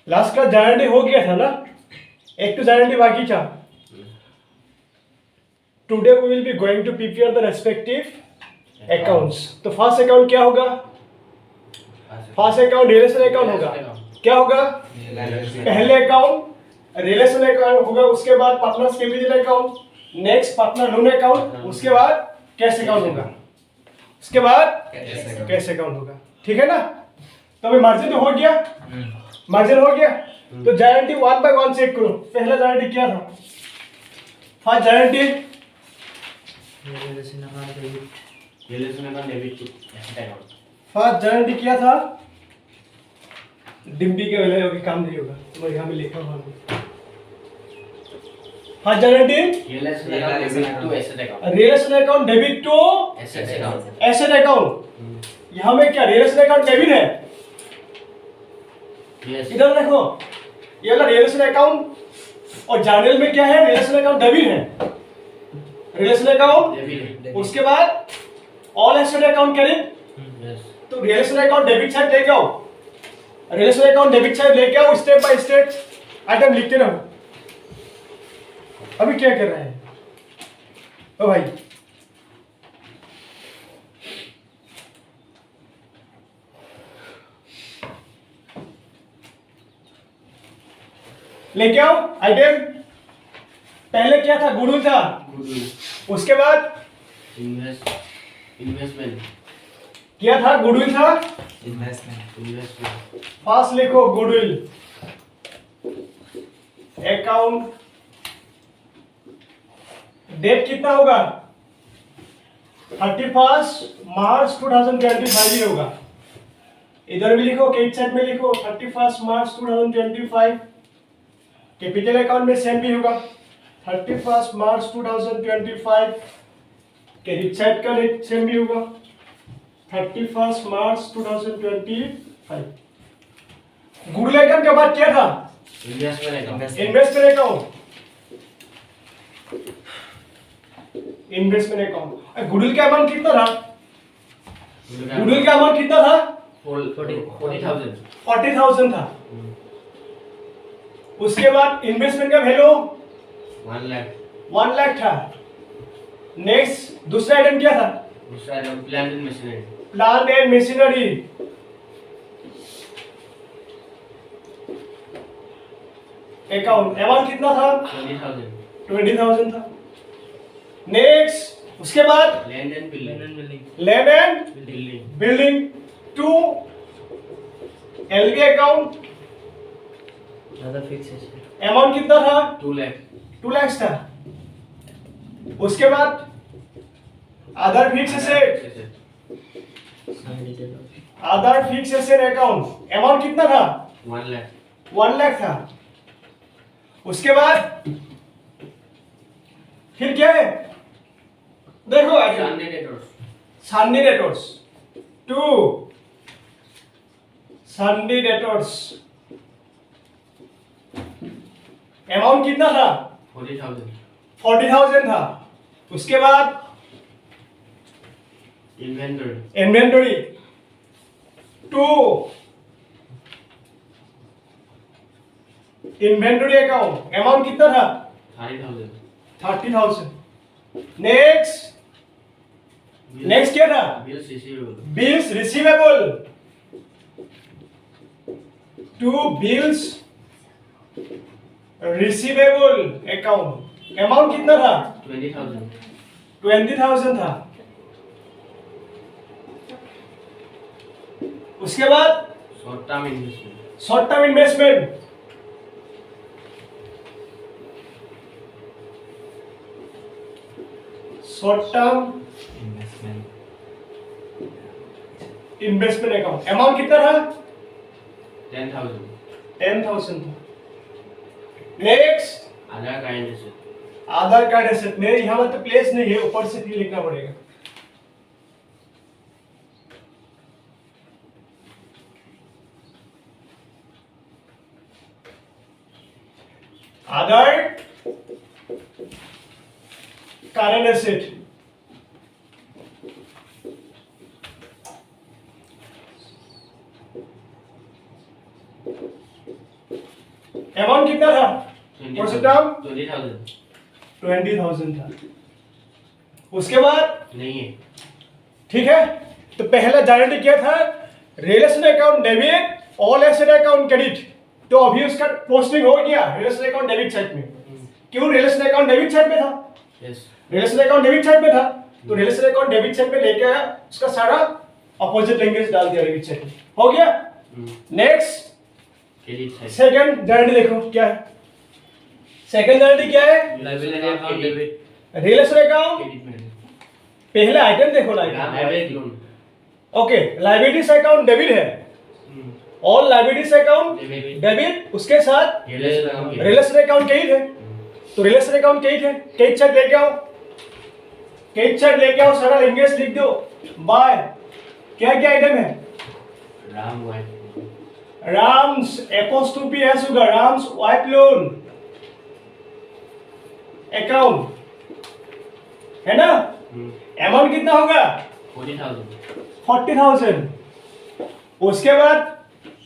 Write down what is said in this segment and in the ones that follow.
Last class guarantee हो गया था ना, एक तो गारंटी बाकी था. Today we will be going to prepare the respective accounts. तो फर्स्ट अकाउंट क्या होगा? फर्स्ट अकाउंट रिलेशन अकाउंट होगा. क्या होगा? पहले अकाउंट रिलेशन अकाउंट होगा, उसके बाद partners capital account, next partner loan account, उसके बाद कैश अकाउंट होगा, उसके बाद कैश अकाउंट होगा. ठीक है ना? तो अभी मार्जिन हो गया, मार्जिन हो गया. तो गारंटी 1 बाय 1 चेक करो. पहला गारंटी क्या था? First guarantee relation account debit to asset account. First guarantee क्या था? डिम्बी के वाले होगी, काम नहीं होगा. मैं यहाँ में लिखा हुआ है. First guarantee relation account debit to asset account. Relation account debit to asset account. Asset account. यहाँ में क्या रिलेशन अकाउंट डेबिट है? यस. इधर देखो, ये वाला रिलेशन अकाउंट, और जनरल में क्या है? रिलेशन अकाउंट डेबिट है. Relation account debit. उसके बाद all asset account credit. Yes. तो रिलेशन अकाउंट डेबिट साइड लेके आओ, रिलेशन अकाउंट डेबिट साइड लेके आओ. स्टेप बाय स्टेप आइटम लिखते रहो. अभी क्या कर रहे हैं ओ भाई? लेके आओ आइटम. पहले क्या था? गुडविल था. गुडविल. उसके बाद इन्वेस्टमेंट. क्या था? गुडविल था. इन्वेस्टमेंट. फास्ट लिखो गुडविल अकाउंट. डेट कितना होगा? 31 मार्च 2025 ही होगा. इधर भी लिखो, क्रेडिट साइड में लिखो 31 मार्च 2025. कैपिटल अकाउंट में सेम भी होगा 31 मार्च 2025. क्रेडिट साइड का डेट सेम भी होगा 31 मार्च 2025. गुडविल अकाउंट के बाद क्या था? Investment account. Investment account. Investment account. Goodwill का अमाउंट कितना था? गुडविल का अमाउंट कितना था? 40,000. 40,000 था. उसके बाद इन्वेस्टमेंट का वैल्यू 1 लाख. 1 लाख था. नेक्स्ट दूसरा आइटम क्या था? दूसरा plant and machinery. Plant and machinery. Account amount कितना था? 20,000. 20,000 था. नेक्स्ट उसके बाद land and building. Land and building. Building. To LB account. Other fix asset. Amount कितना था? 2 लाख. 2 लाख था. उसके बाद other fix asset. Other fix asset account amount कितना था? 1 लाख. 1 लाख था. उसके बाद फिर क्या है? देखो sundry debtors. Sundry debtors. To sundry debtors. Amount कितना था? 40,000. 40,000 था. उसके बाद inventory. Inventory. To inventory account amount कितना था? 30,000. 30,000. नेक्स्ट क्या था? Bills receivable. Bills receivable. To bills receivable account amount कितना था? 20,000. 20,000 था. उसके बाद short term investment. Short term investment. Short term investment account amount कितना था? 10,000. 10,000 था. Next Aadhaar card asset. Aadhaar card asset. मेरे यहाँ में तो प्लेस नहीं है, ऊपर से भी लिखना पड़ेगा. आधार current asset. अमाउंट कितना था? What's the term? 20,000 20,000 था। उसके बाद नहीं है। ठीक है, तो पहला जनरेट क्या था? Relation account debit, all asset account credit. तो अभी उसका पोस्टिंग हो गया रिलेशन अकाउंट डेबिट साइड में। क्यों रिलेशन अकाउंट डेबिट साइड में था? Yes. Relation account debit side में था, तो रिलेशन अकाउंट डेबिट साइड में लेके आया, उसका सारा अपोजिट लिंकेज डाल दिया डेबिट साइड में। हो गया। Next credit side. Second generate देखो क्या है। सेकंड जनरेट क्या है? Liability account debit relation account. Credit में। पहला आइटम देखो liability loan. Okay, liabilities account debit है, ऑल लायबिलिटीज अकाउंट डेबिट, उसके साथ realisation account relation account credit है। तो रिलेशन अकाउंट क्रेडिट है, क्रेडिट चार्ट लेके आओ, क्रेडिट चार्ट लेके आओ, सारा लिंकेज लिख दो। बाय क्या क्या आइटम है? Ram wife Ram's apostrophe S होगा, राम्स वाइफ लोन अकाउंट है ना। अमाउंट कितना होगा? 40,000। उसके बाद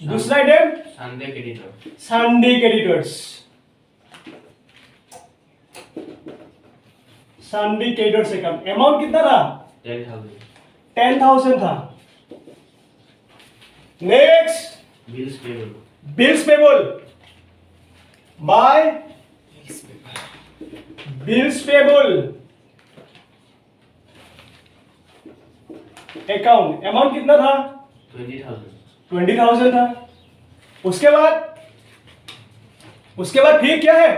दूसरा item Sunday creditor. Sunday creditors, Sunday creditors account. Amount कितना था? 10,000 था। Next bills payable. Bills payable by bills payable account. Amount कितना था? 20,000 था। उसके बाद फिर क्या है?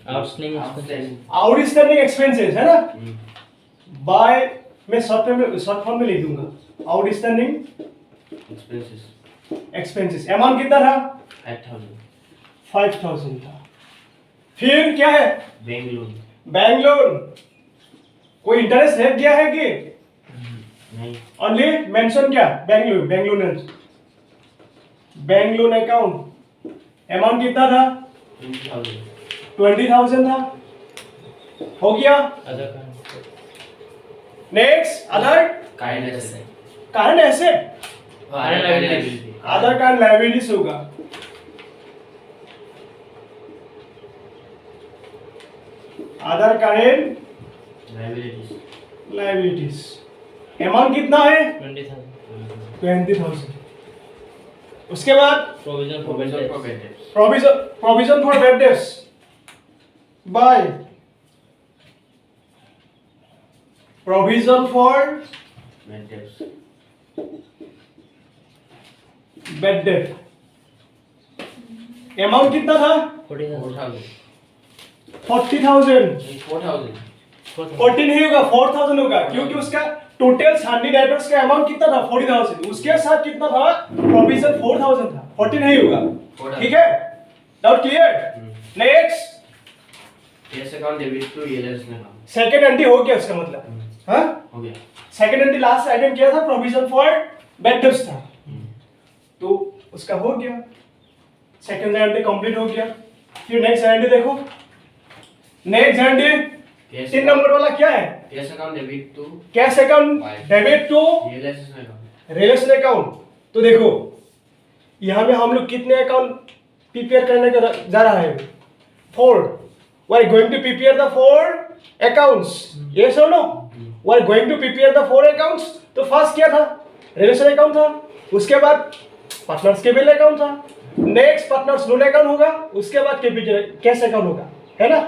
आउटस्टैंडिंग एक्सपेंसेस है ना। बाय मैं शॉर्ट फॉर्म में लिख दूंगा, आउटस्टैंडिंग एक्सपेंसेस। अमाउंट कितना था? 5,000 था। फिर क्या है? Bank loan. Bank loan. कोई इंटरेस्ट रेट दिया है कि नहीं? ओनली मेंशन क्या? Bank loan, bank loan account. Amount कितना था? 20,000 था। हो गया। Next other current asset. Current asset, other current liabilities होगा। Other current liabilities. अमाउंट कितना है? 20,000। उसके बाद provision for bad debts. Provision for bad debts by provision for bad debts. Bad debt. Amount कितना था? 4,000। 40,000। 4,000। 40 नहीं होगा, 4,000 होगा, क्योंकि उसका टोटल सैंडी डेटर्स का अमाउंट कितना था? 40,000। उसके साथ कितना था? प्रोविजन 4,000 था। 40 नहीं होगा। ठीक है, doubt clear. Next cash account debit to ELS में काम। सेकंड एंट्री हो गया उसका मतलब। हाँ, हो गया। सेकंड एंट्री लास्ट आइटम क्या था? प्रोविजन फॉर बैड डेट्स था, तो उसका हो गया। सेकंड एंट्री कंप्लीट हो गया। फिर नेक्स्ट एंट्री देखो। नेक्स्ट एंट्री 3 नंबर वाला क्या है? Cash account debit to cash account debit to ELS में काम। Relation account. तो देखो यहां में हम लोग कितने अकाउंट प्रिपेयर करने का जा रहा है? 4। We are going to prepare the 4 accounts. Yes और no? We are going to prepare the 4 accounts. तो फर्स्ट क्या था? रिलेशन अकाउंट था। उसके बाद पार्टनर्स कैपिटल अकाउंट था। नेक्स्ट पार्टनर्स लोन अकाउंट होगा। उसके बाद कैपिटल कैश अकाउंट होगा, है ना।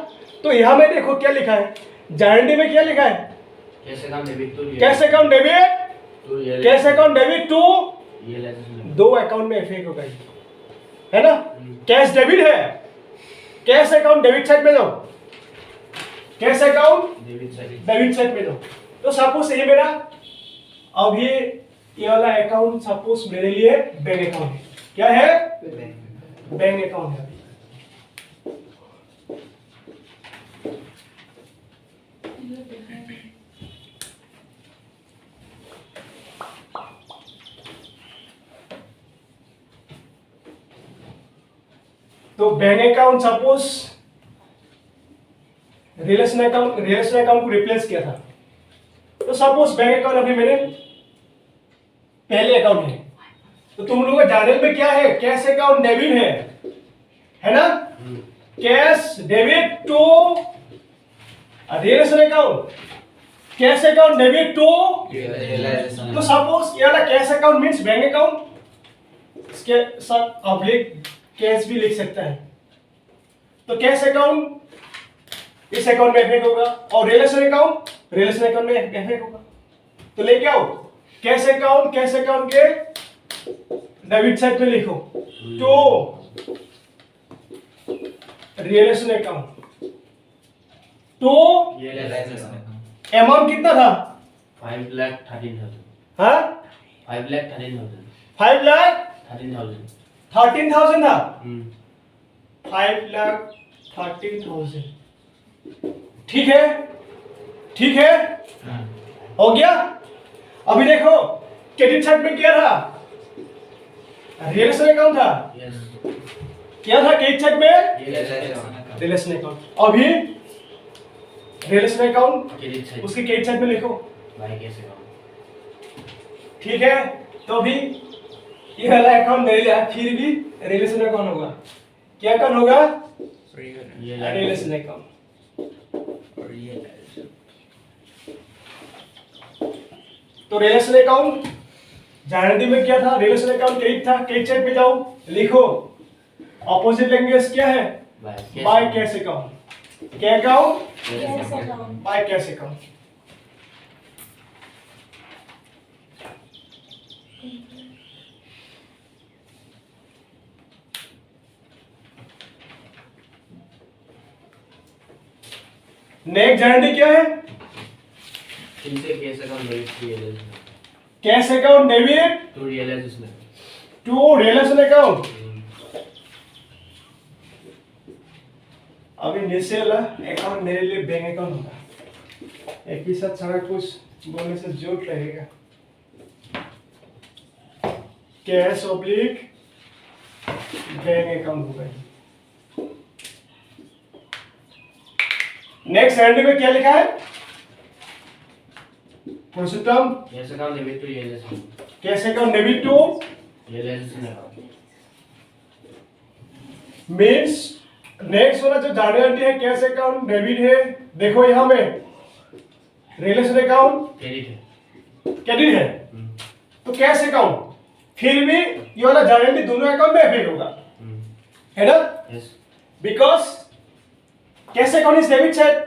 तो यहां में देखो क्या लिखा है, जानडी में क्या लिखा है? Cash account debit to cash account debit, cash account debit to ELS में। दो अकाउंट में इफेक्ट होगा, है ना। कैश डेबिट है, कैश अकाउंट डेबिट साइड में जाओ, कैश अकाउंट डेबिट साइड में जाओ। तो सपोज ये मेरा अभी ये वाला अकाउंट सपोज मेरे लिए बैंक अकाउंट है। क्या है? बैंक अकाउंट है। तो bank account suppose realisation account को रिप्लेस किया था। तो सपोज बैंक अकाउंट अभी मेरे पहले अकाउंट है, तो तुम लोगों का जनरल में क्या है? कैश अकाउंट डेबिट है ना? Cash debit to realisation account, cash account debit to, तो सपोज ये वाला cash account means bank account, इसके साथ आप कैश भी लिख सकता है। तो कैश अकाउंट इस अकाउंट में एफेक्ट होगा और रियलाइजेशन अकाउंट में एफेक्ट होगा। तो लेके आओ कैश अकाउंट के डेबिट साइड में लिखो टू रियलाइजेशन अकाउंट, तो अमाउंट कितना था? 5,13,000। हाँ 5,13,000। 5,13,000 था। 5,13,000 ठीक है हो गया। अभी देखो क्रेडिट साइड में क्या था? रियलाइजेशन अकाउंट था। क्या था क्रेडिट साइड में? Realization account. अभी रियलाइजेशन अकाउंट उसके क्रेडिट साइड में लिखो, ठीक है? तो अभी ये वाला अकाउंट नहीं लिया, फिर भी रियलाइजेशन अकाउंट होगा। क्या अकाउंट होगा? Realisation account. तो रियलाइजेशन अकाउंट जानने में क्या था? रियलाइजेशन अकाउंट क्रेडिट था, क्रेडिट साइड पे जाओ, लिखो ऑपोजिट लैंग्वेज क्या है? By cash account. क्या account? By cash account. Next जानने क्या है? Cash account debit to realisation account. अभी नीचे वाला अकाउंट मेरे लिए बैंक अकाउंट होगा। एक ही साथ सारा कुछ बोलने से जोड़ रहेगा। कैश ऑब्लिक बैंक अकाउंट होगा। नेक्स्ट हैंड में क्या लिखा है? Purushottam cash account debit to realisation account means next वाला जो जानकारी है कैश अकाउंट डेबिट है। देखो यहां में रियलाइजेशन अकाउंट क्रेडिट है, तो कैश अकाउंट फिर भी ये वाला जानकारी दोनों अकाउंट में एफेक्ट होगा, है ना? Because cash account is debit side,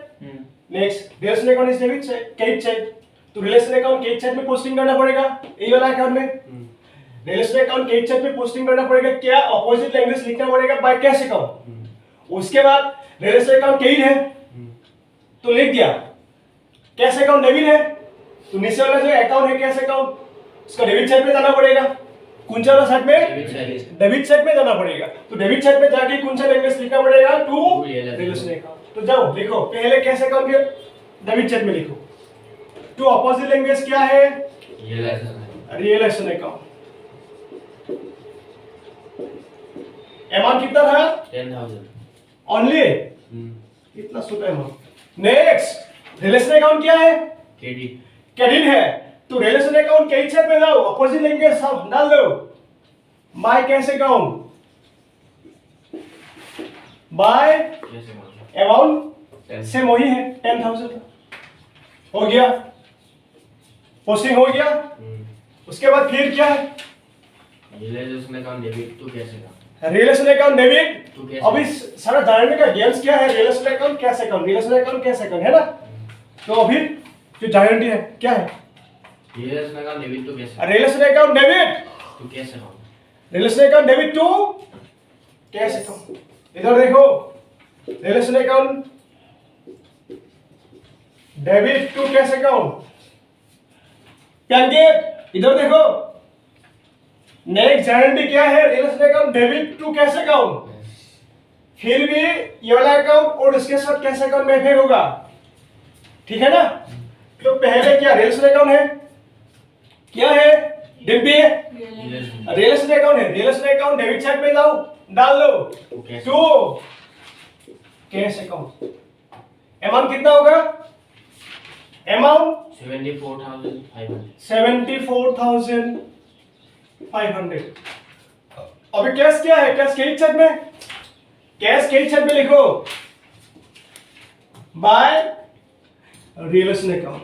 next realization account is debit side, credit side. तो रियलाइजेशन अकाउंट क्रेडिट साइड में पोस्टिंग करना पड़ेगा ये वाला अकाउंट में, रियलाइजेशन अकाउंट क्रेडिट साइड में पोस्टिंग करना पड़ेगा। क्या ऑपोजिट लैंग्वेज लिखना पड़ेगा? By cash account. उसके बाद रियलाइजेशन अकाउंट क्रेडिट है तो लिख दिया, कैश अकाउंट डेबिट है तो नीचे वाला जो अकाउंट है कैश अकाउंट उसका डेबिट साइड में जाना पड़ेगा। कौन सा वाला साइड में? डेबिट साइड में जाना पड़ेगा। तो डेबिट साइड में जाके कौन सा लैंग्वेज लिखना पड़ेगा? To realisation account. तो जाओ लिखो पहले कैश अकाउंट के डेबिट साइड में लिखो। टू ऑपोजिट लैंग्वेज क्या है? Realization account. अमाउंट कितना था? 10,000 ओनली। इतना छोटा अमाउंट। नेक्स्ट रिलेशन अकाउंट क्या है? क्रेडिट है तो रिलेशन अकाउंट क्रेडिट साइड में जाओ, ऑपोजिट लैंग्वेज सब डाल दो। Bye cash account, by amount same वही है 10,000 हो गया, पोस्टिंग हो गया। उसके बाद फिर क्या है? Realization account debit to cash account. Relation account debit. अभी सारा जानने का गेम्स क्या है? Relation account cash account, relation account cash account, है ना? तो अभी जो जानने है क्या है? Relation account debit to cash relation account debit to cash account. Relation account debit to cash account. इधर देखो relation account debit to cash account. इधर देखो नेक्स्ट गारंटी क्या है? Relation account debit to cash account. फिर भी ये वाला अकाउंट और इसके साथ कैश अकाउंट में एफेक्ट होगा, ठीक है ना? तो पहले क्या रिलेशन अकाउंट है? क्या है? डिम्पी रिलेशन अकाउंट है। रिलेशन अकाउंट डेबिट साइड पे जाओ, डाल दो टू कैश अकाउंट। अमाउंट कितना होगा? अमाउंट 74,500। अभी कैश क्या है? कैश क्रेडिट साइड में कैश के छत में लिखो by relation account,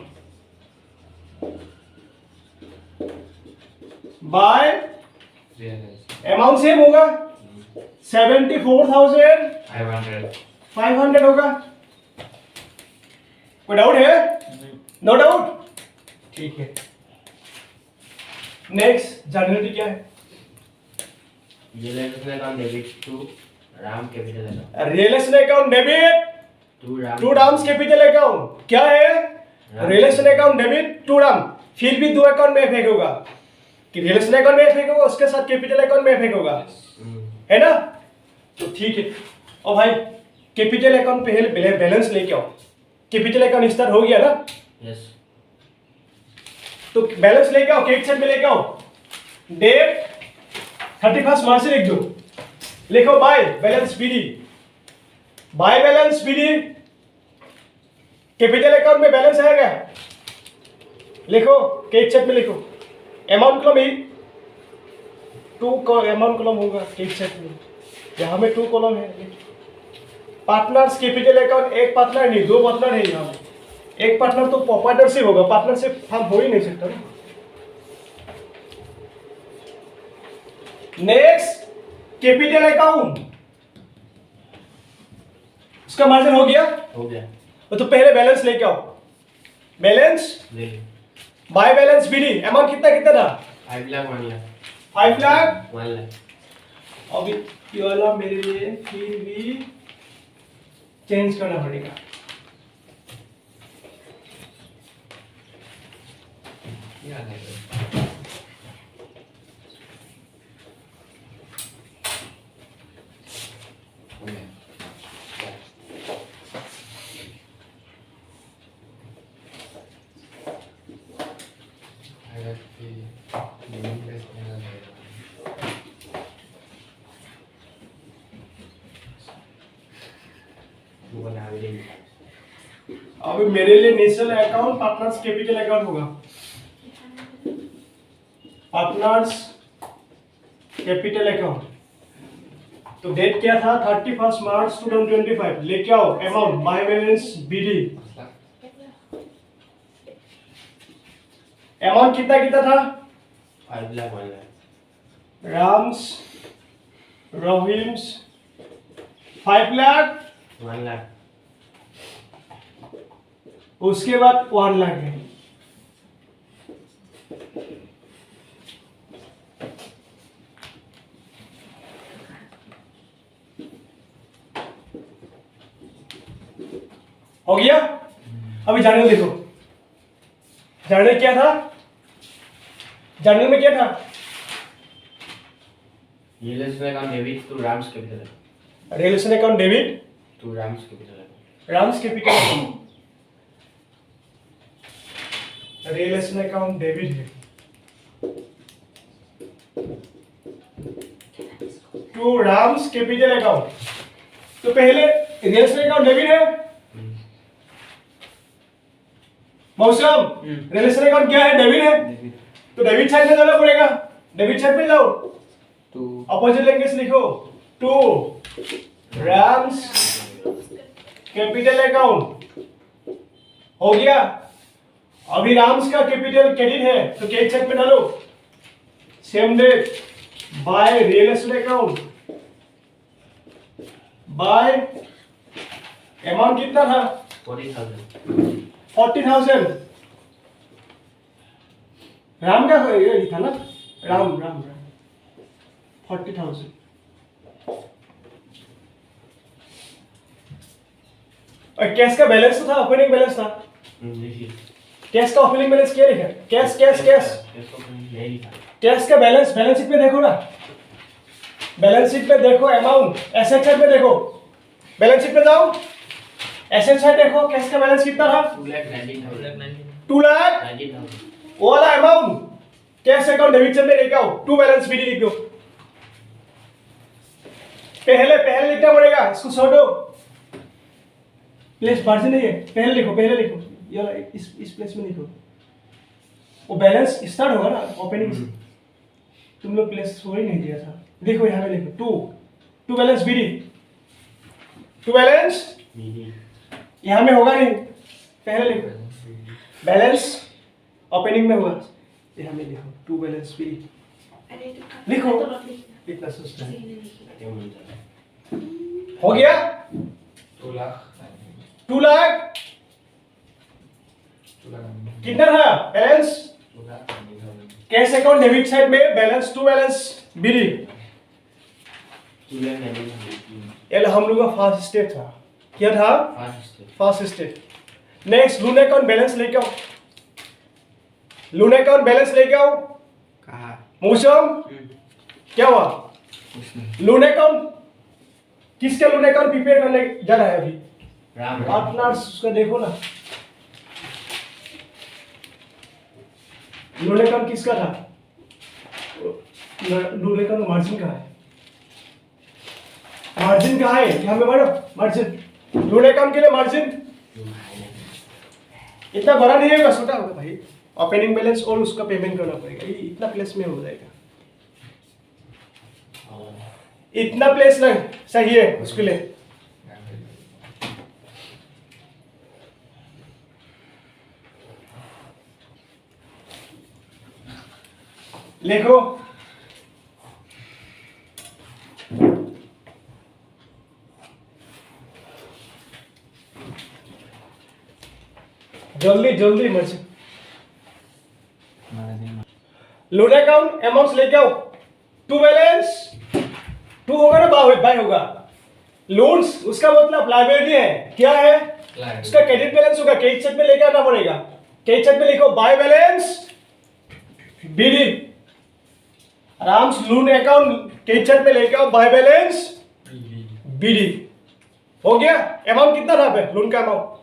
by amount same होगा 74,500 होगा। कोई डाउट है? नो डाउट, ठीक है। नेक्स्ट जर्नलिटी क्या है? Relation account debit to Ram capital account, relation account debit to Ram's capital account. क्या है? Relation account debit to Ram, फिर भी दो अकाउंट में इफेक्ट होगा कि रिलेशन अकाउंट में इफेक्ट होगा, उसके साथ कैपिटल अकाउंट में इफेक्ट होगा, है ना? तो ठीक है। और भाई कैपिटल अकाउंट पहले बैलेंस लेके आओ। कैपिटल अकाउंट स्टार्ट हो गया ना? यस। तो बैलेंस लेके आओ, केक सेट में लेके आओ। डेट 31 मार्च से लिख दो, लिखो by balance BD, by balance BD. Capital account में बैलेंस आएगा, लिखो केक सेट में लिखो। अमाउंट कॉलम ही टू अमाउंट कॉलम होगा केक सेट में, यहाँ में 2 कॉलम है। पार्टनर्स कैपिटल अकाउंट, एक पार्टनर नहीं 2 पार्टनर है यहाँ में। एक पार्टनर तो पार्टनरशिप होगा, पार्टनरशिप फॉर्म हो ही नहीं सकता ना। नेक्स्ट कैपिटल अकाउंट, उसका मार्जिन हो गया? हो गया। तो पहले बैलेंस लेके आओ। Balance by balance BD. Amount कितना कितना था? 5 लाख 1 लाख 5 लाख 1 लाख। अभी ये वाला मेरे लिए फिर भी चेंज करना पड़ेगा। अभी मेरे लिए national account partners capital account होगा। पार्टनर्स कैपिटल अकाउंट, तो डेट क्या था? 31 मार्च 2025। लेके आओ amount by balance BD. Amount कितना कितना था? 5 लाख 1 लाख। राम्स रहीम्स 5 लाख 1 लाख। उसके बाद 1 लाख है। हो गया? अभी जर्नल देखो, जर्नल क्या था? जर्नल में क्या था? Relation account debit to Ram's capital account, relation account debit to Ram's capital account. Ram's capital account, relation account debit है टू राम्स कैपिटल अकाउंट। तो पहले रिलेशन अकाउंट डेबिट है मौसम, रिलेशन अकाउंट क्या है? डेबिट है। तो डेबिट साइड में जाना पड़ेगा, डेबिट साइड पे जाओ, टू अपोजिट लैंग्वेज लिखो, टू राम्स कैपिटल अकाउंट। हो गया? अभी राम्स का कैपिटल क्रेडिट है तो कैश चेक में डालो, same date by relation account, by amount कितना था? 40,000। राम का ये था ना, राम 40,000। और कैश का बैलेंस तो था, ओपनिंग बैलेंस था। कैश का ओपनिंग बैलेंस क्या लिखा? कैश कैश का बैलेंस शीट में देखो ना, बैलेंस शीट में देखो अमाउंट, एसेट साइड में देखो, बैलेंस शीट में जाओ, एसेट साइड देखो, कैश का बैलेंस कितना था? 2 लाख 2,19,000। वो वाला amount cash account debit side में लेके आओ, टू बैलेंस बीडी लिख दो। पहले लिखना पड़ेगा, इसको छोड़ो, प्लेस मार्जिन नहीं है, पहले लिखो ये वाला इस प्लेस में लिखो। वो बैलेंस स्टार्ट होगा ना ओपनिंग से, तुम लोग प्लेस छोड़ ही नहीं दिया था। देखो यहाँ पे लिखो to balance BD, to balance BD यहाँ में होगा नहीं, पहले लिखो बैलेंस ओपनिंग में होगा, यहाँ में लिखो टू बैलेंस बी, लिखो इतना सोचना है। क्या बोलता है हो गया 2 लाख 2 लाख कितना था balance 2 lakh cash account debit side में बैलेंस टू बैलेंस बीडी, तुले नहीं ये हम लोग का फर्स्ट स्टेप था, क्या था fast first step. Next loan account balance लेके आओ, लोन अकाउंट बैलेंस लेके आओ। कहा मौसम क्या हुआ, लोन अकाउंट किसका लोन अकाउंट प्रिपेयर करने जा रहा है अभी, राम पार्टनर्स उसका देखो ना, लोन अकाउंट किसका था, लोन अकाउंट मार्जिन कहाँ है, मार्जिन कहाँ है, यहाँ पे बढ़ो मार्जिन, लोन अकाउंट के लिए मार्जिन इतना बड़ा नहीं होगा, छोटा होगा भाई, ओपनिंग बैलेंस और उसका पेमेंट करना पड़ेगा, ये इतना प्लेस में हो जाएगा, इतना प्लेस नहीं सही है उसके लिए। लिखो जल्दी जल्दी मर्जी, लोन अकाउंट अमाउंट लेके आओ, टू बैलेंस टू होगा ना बाय होगा, लोन्स उसका मतलब लायबिलिटी है, क्या है उसका क्रेडिट बैलेंस होगा, क्रेडिट साइड में लेके आना पड़ेगा, क्रेडिट साइड में लिखो बाय बैलेंस बीडी, आराम से लोन अकाउंट क्रेडिट साइड में लेके आओ बाय बैलेंस बीडी, हो गया। अमाउंट कितना था पे लोन का अमाउंट,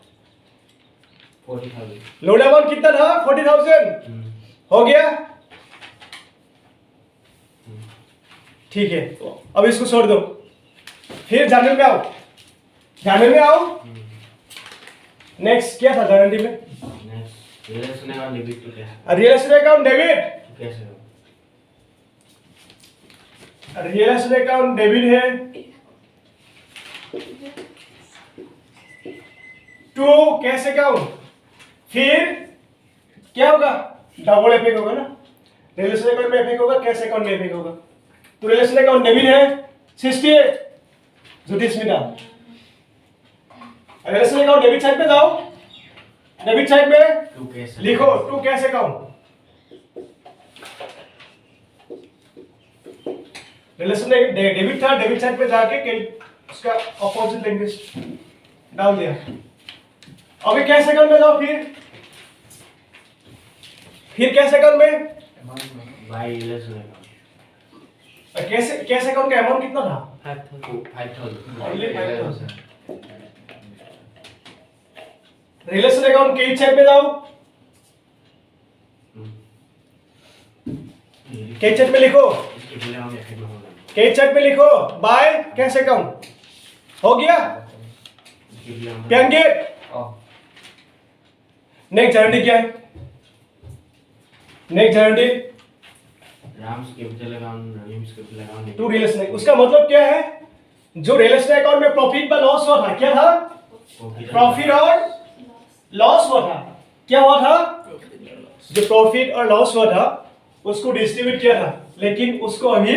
40,000 लोन अमाउंट कितना था 40,000, हो गया ठीक है, अब इसको छोड़ दो, फिर जानने में आओ, जानने में आओ। नेक्स्ट क्या था गारंटी में, next relation account debit to cash real estate account debit, कैसे रियल एस्टेट अकाउंट डेबिट है टू कैश अकाउंट, फिर क्या होगा डबल इफेक्ट होगा ना, रियल एस्टेट अकाउंट में इफेक्ट होगा, कैश अकाउंट में इफेक्ट होगा, तो रियल एस्टेट अकाउंट डेबिट है 68 Jyotishmita, real estate account debit side पे जाओ, डेबिट साइड में टू कैश लिखो to cash account, relation debit था, डेबिट साइड पे जाके उसका अपोजिट लैंग्वेज डाल दिया, अभी कैश अकाउंट में जाओ, फिर कैश अकाउंट में by relation account cash account का अमाउंट कितना था 5,000 Only 5,000। Relation account credit side पे जाओ, क्रेडिट साइड पे लिखो, इसके पहले हम इफेक्ट में होगा, क्रेडिट साइड पे लिखो बाय कैश अकाउंट, हो गया इसके पहले हम कैन गेट। नेक्स्ट गारंटी क्या है, next guarantee Ram's capital account Rahim's capital account to real estate, उसका मतलब क्या है, जो रियल एस्टेट अकाउंट में प्रॉफिट पर लॉस हुआ था, क्या था प्रॉफिट और लॉस हुआ था, क्या हुआ था जो प्रॉफिट और लॉस हुआ था उसको डिस्ट्रीब्यूट किया था, लेकिन उसको अभी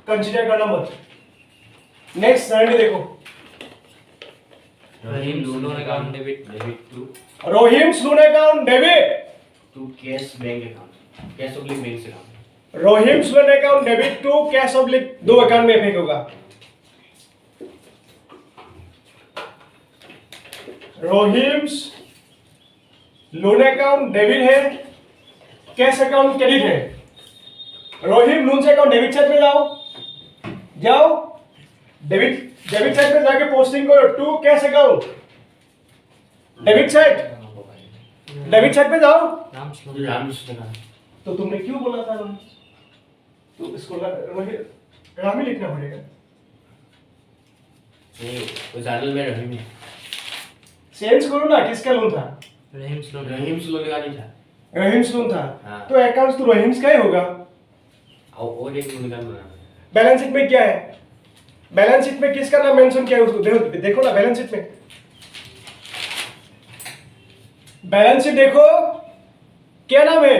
कंसीडर करना मत। नेक्स्ट गारंटी देखो, Rahim loan account debit to Rohim's loan account debit to cash bank account cash oblique bank account, Rohim's loan account debit to cash oblique दो अकाउंट में इफेक्ट होगा, रोहिम्स लोन अकाउंट डेबिट है, कैश अकाउंट क्रेडिट है, Rohim loan से account debit side में जाओ, जाओ debit side में जाके पोस्टिंग करो to cash account, debit side पे जाओ, राम्स अकाउंट तो तुमने क्यों बोला था रोहित? तो इसको राम ही लिखना पड़ेगा, नहीं उस आर्टिकल में रहीम चेंज करो ना, किसका लोन था, रहीम्स लोन का नहीं था, रहीम्स लोन था, हाँ। तो अकाउंट तो रहीम्स का ही होगा। और एक लोन का बना बैलेंस शीट में क्या है, बैलेंस शीट में किसका नाम मेंशन किया है उसको देखो ना बैलेंस शीट में। बैलेंस शीट देखो, क्या नाम है,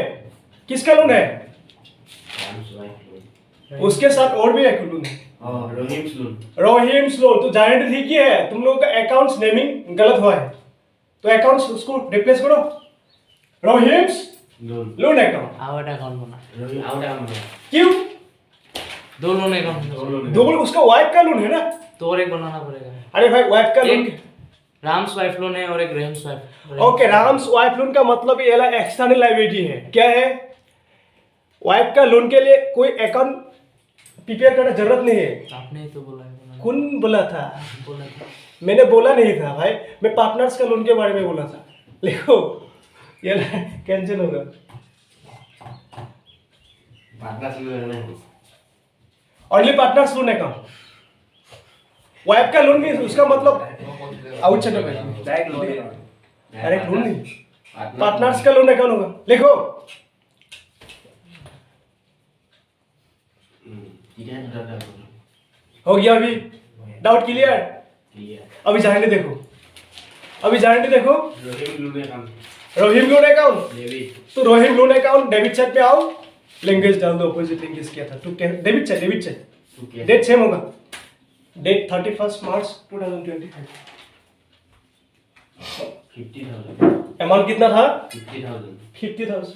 किसका लोन है? Ram's wife loan. उसके साथ और भी एक लोन है, रोहिम्स लोन। रोहिम्स लोन। तो जानते ठीक ही है, तुम लोगों का अकाउंट्स नेमिंग गलत हुआ है, तो अकाउंट्स उसको रिप्लेस करो, Rohim's loan. Loan account. Out account बना, रोहिम आउट अकाउंट है। क्यों? दो लोन अकाउंट दो लोन। दो उसका वाइफ का लोन है ना। तो और एक बनाना पड़ेगा। अरे भाई वाइफ का लोन, एक राम्स वाइफ लोन है और एक Rhames wife. Okay, Ram's wife loan का मतलब ये एक्सटर्नल लायबिलिटी है। क्या है? वाइफ का लोन के लिए कोई अकाउंट प्रिपेयर करना जरूरत नहीं है। आपने ही तो बोला है। कौन बोला था? बोला था। मैंने बोला नहीं था भाई, मैं पार्टनर्स का लोन के बारे में बोला था। लिखो, ये कैंसिल होगा। पार्टनर्स लोन है। Only partners loan account. Wife का लोन भी उसका मतलब आउट चलो भाई, अरे लोन नहीं, पार्टनर्स का लोन अकाउंट होगा। लिखो, हो गया अभी? Doubt clear? अभी जानने देखो, अभी जानने देखो। Rohim loan account. Rohim loan account, debit. तो Rohim loan account debit side पे आओ, लिंकेज डाल दो, अपोजिट लिंकेज किया था। तो debit side, debit side date same होगा, डेट 31 मार्च 2025। 50,000। अमाउंट कितना था? 50,000। 50,000।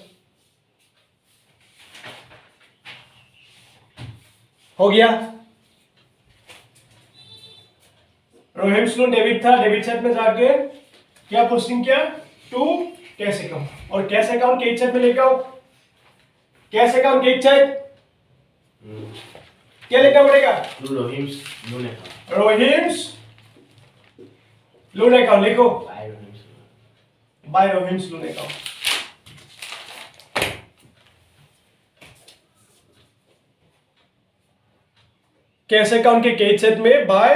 हो गया। रोहिम्स लोन डेबिट था, डेबिट साइड में जाके क्या पोस्टिंग किया? टू कैश अकाउंट, और कैश अकाउंट के साइड में लेके आओ। कैश अकाउंट के साइड क्या लिखना पड़ेगा? To Rohim's loan account. Rohim's loan account लिखो, by Rohim's loan. By Rohim's loan account. Cash account के कैश सेट में by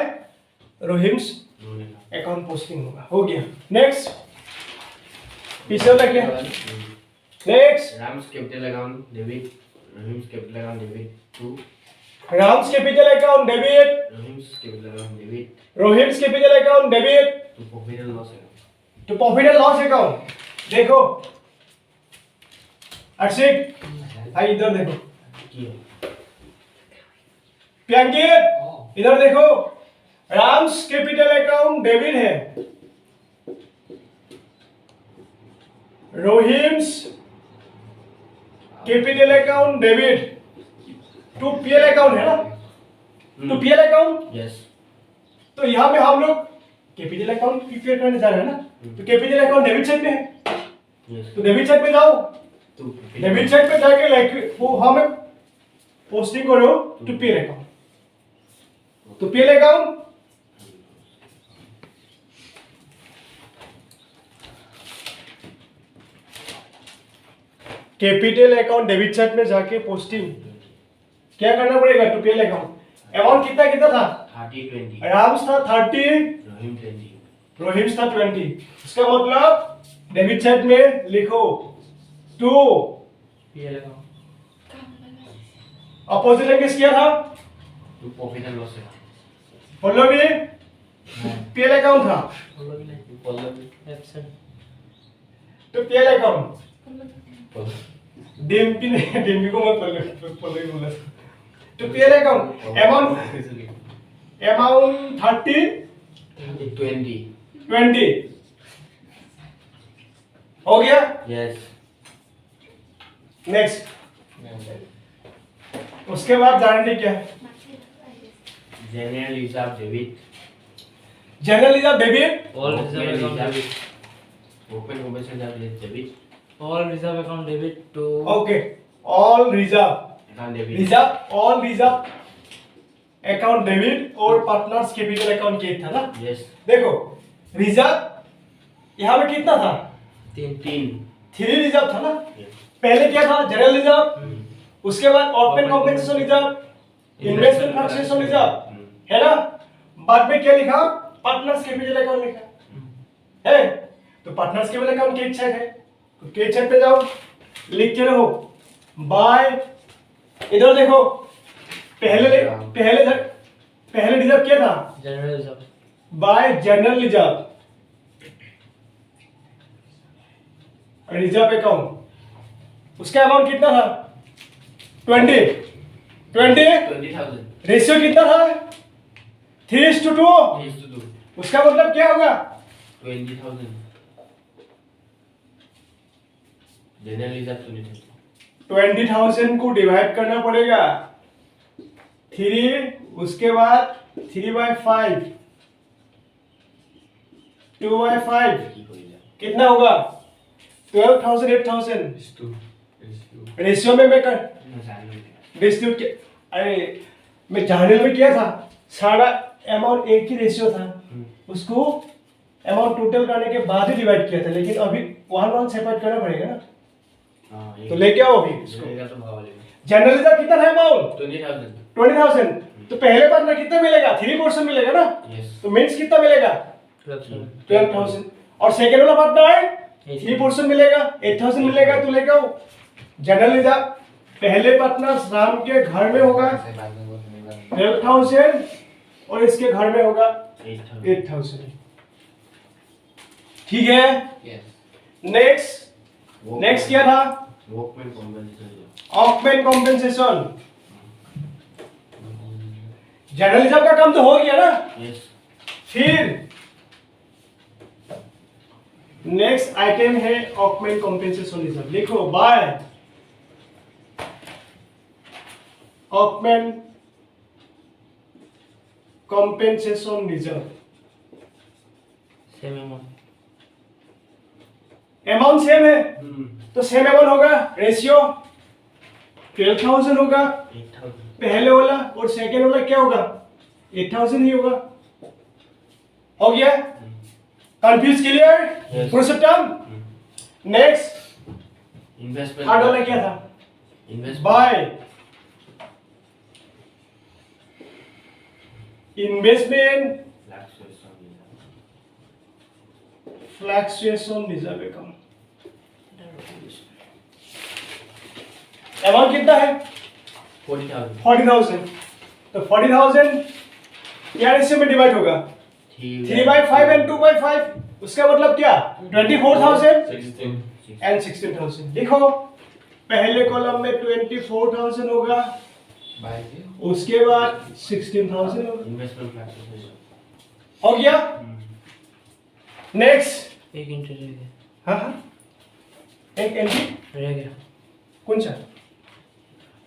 Rohim's loan account. Account posting होगा। हो गया। नेक्स्ट, पीछे वाला क्या? Next, Ram's capital account debit. Rohim's capital account debit to. Ram's capital account debit, Rohim's capital account debit Rohim's capital account debit to profit and loss account. To profit and loss account. देखो अर्षित भाई, इधर देखो, प्रियंकित इधर देखो, राम्स कैपिटल अकाउंट डेबिट है, Rohim's capital account debit to PL account है ना, to PL account. Yes. तो यहाँ पे हम लोग कैपिटल अकाउंट प्रिपेयर करने जा रहे हैं ना, तो कैपिटल अकाउंट डेबिट साइड में है, यस। तो डेबिट साइड पे जाओ, टू डेबिट साइड पे जाके लाइक वो हमें पोस्टिंग करो टू पीएल अकाउंट, तो PL account capital account debit side में जाके पोस्टिंग क्या करना पड़ेगा? To PL account. अमाउंट कितना कितना था? 30-20। राम्स था 30, रोहिम 20। रोहिम्स था 20। इसका मतलब डेबिट साइड में लिखो to, PL account. Opposite linkage किया था, to profit and loss account. Follow भी पीएल अकाउंट था, बोलो भी नहीं। Follow absent. तो पीएल अकाउंट डीएमपी ने डीएमपी को मत फॉलो ही बोला था। तो पीएल अकाउंट अमाउंट 30, 20 हो गया। यस। नेक्स्ट, उसके बाद जानते क्या? General reserve debit. General reserve debit, all reserve account debit. Open operation debit all reserve account debit to. Okay, all reserve account debit. Reserve, all reserve account debit और partners capital account के था ना। Yes. देखो reserve यहाँ पे कितना था? 3 reserve था ना। Yes. पहले क्या था? जनरल रिजर्व, उसके बाद open compensation reserve, investment fluctuation reserve, है ना। बाद में क्या लिखा? पार्टनर्स कैपिटल अकाउंट लिखा है। तो पार्टनर्स कैपिटल अकाउंट के साइड है, तो के साइड पे जाओ, लिखते रहो बाय, इधर देखो, पहले पहले रिजर्व क्या था? General reserve bye general reserve, reserve account. उसका अमाउंट कितना था? 20 20,000 रेशियो कितना था? 3:2। is to do उसका मतलब क्या होगा? 20,000 जनरल रिजर्व 20,000 20,000 को डिवाइड करना पड़ेगा 3, उसके बाद 3/5, 2/5 की कोई जा कितना होगा? 12,000, 8,000। is to रेशियो में मैं कर ना जान लो रेशियो के, अरे मैं जानने में क्या था, सारा अमाउंट एक ही रेशियो था, उसको अमाउंट टोटल करने के बाद ही डिवाइड किया था, लेकिन अभी वन सेपरेट करना पड़ेगा ना, हां तो लेके आओ अभी इसको। जनरल रिजर्व भाव वाले जनरल रिजर्व कितना है अमाउंट? 20,000 20,000। तो पहले बार में कितना मिलेगा? 3% मिलेगा ना, यस तो मीन्स कितना मिलेगा? 12,000। और सेकेंड वाला पार्टनर 3% मिलेगा, 8,000 मिलेगा, तो लेके आओ। जनरल रिजर्व पहले पार्टनर राम के घर में होगा 12,000 और इसके घर में होगा 8,000। ठीक है, यस नेक्स्ट क्या था? Workman compensation workmen compensation. General reserve का काम तो हो गया ना, यस फिर नेक्स्ट आइटम है ऑकमेन कॉम्पेंसेशन रिजर्व। लिखो by workmen compensation reserve. Same amount amount same है तो सेम अमाउंट होगा, रेशियो 12,000 होगा 8,000 पहले वाला, और सेकेंड वाला क्या होगा? 8,000 ही होगा। हो गया? कंफ्यूज? क्लियर? Yes. पुरुषोत्तम नेक्स्ट इन्वेस्टमेंट थर्ड वाला क्या था? Investment by investment fluctuation reserve account. Amount कितना है? 40,000 40,000। तो 40,000 क्या रेशियो में डिवाइड होगा? 3/5 and 2/5। उसका मतलब क्या? 24,000 and 16,000। लिखो पहले कॉलम में 24,000 होगा, बाय उसके बाद 16,000 होगा। इन्वेस्टमेंट फ्लक्चुएशन हो गया? नेक्स्ट एक एंट्री रह गया हाँ एक एंट्री रह गया कौन सा?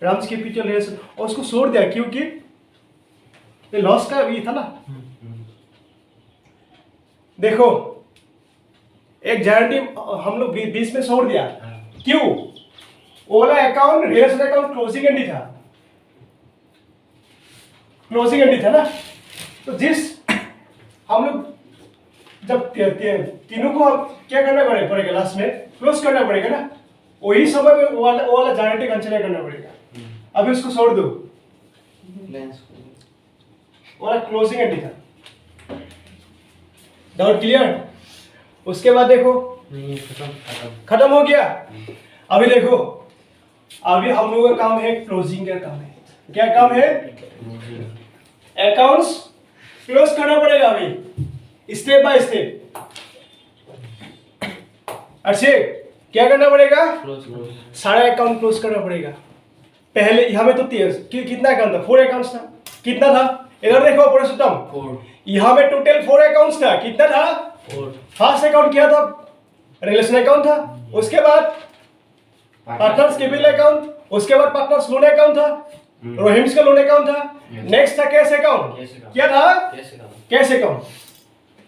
राम्स कैपिटल है और उसको छोड़ दिया क्योंकि ये लॉस का ये था ना। देखो एक गारंटी हम लोग बीच में छोड़ दिया, क्यों? ओला account real estate account closing entry था, क्लोजिंग एंट्री था ना, तो जिस हम लोग जब तीनों को क्या करना पड़ेगा लास्ट में क्लोज करना पड़ेगा ना, वही समय में वो वाला गारंटी कंसिडर करना पड़ेगा। अभी उसको छोड़ दो, वाला क्लोजिंग एंट्री था। Doubt clear? उसके बाद देखो नहीं खत्म हो गया। अभी देखो अभी हम लोगों का काम है क्लोजिंग का काम है। क्या काम है? अकाउंट्स क्लोज करना पड़ेगा अभी स्टेप बाय स्टेप। अच्छे क्या करना पड़ेगा? सारा अकाउंट क्लोज करना पड़ेगा। पहले यहाँ में तो कितना अकाउंट था? 4 अकाउंट्स था। कितना था? इधर देखो पुरुषोत्तम, यहाँ में टोटल 4 अकाउंट्स था। कितना था? फर्स्ट अकाउंट क्या था? रिलेशन अकाउंट था। उसके बाद पार्टनर्स कैपिटल अकाउंट, उसके बाद पार्टनर्स लोन अकाउंट था, रोहिम्स का लोन अकाउंट था। नेक्स्ट था कैश अकाउंट। क्या था? Cash account.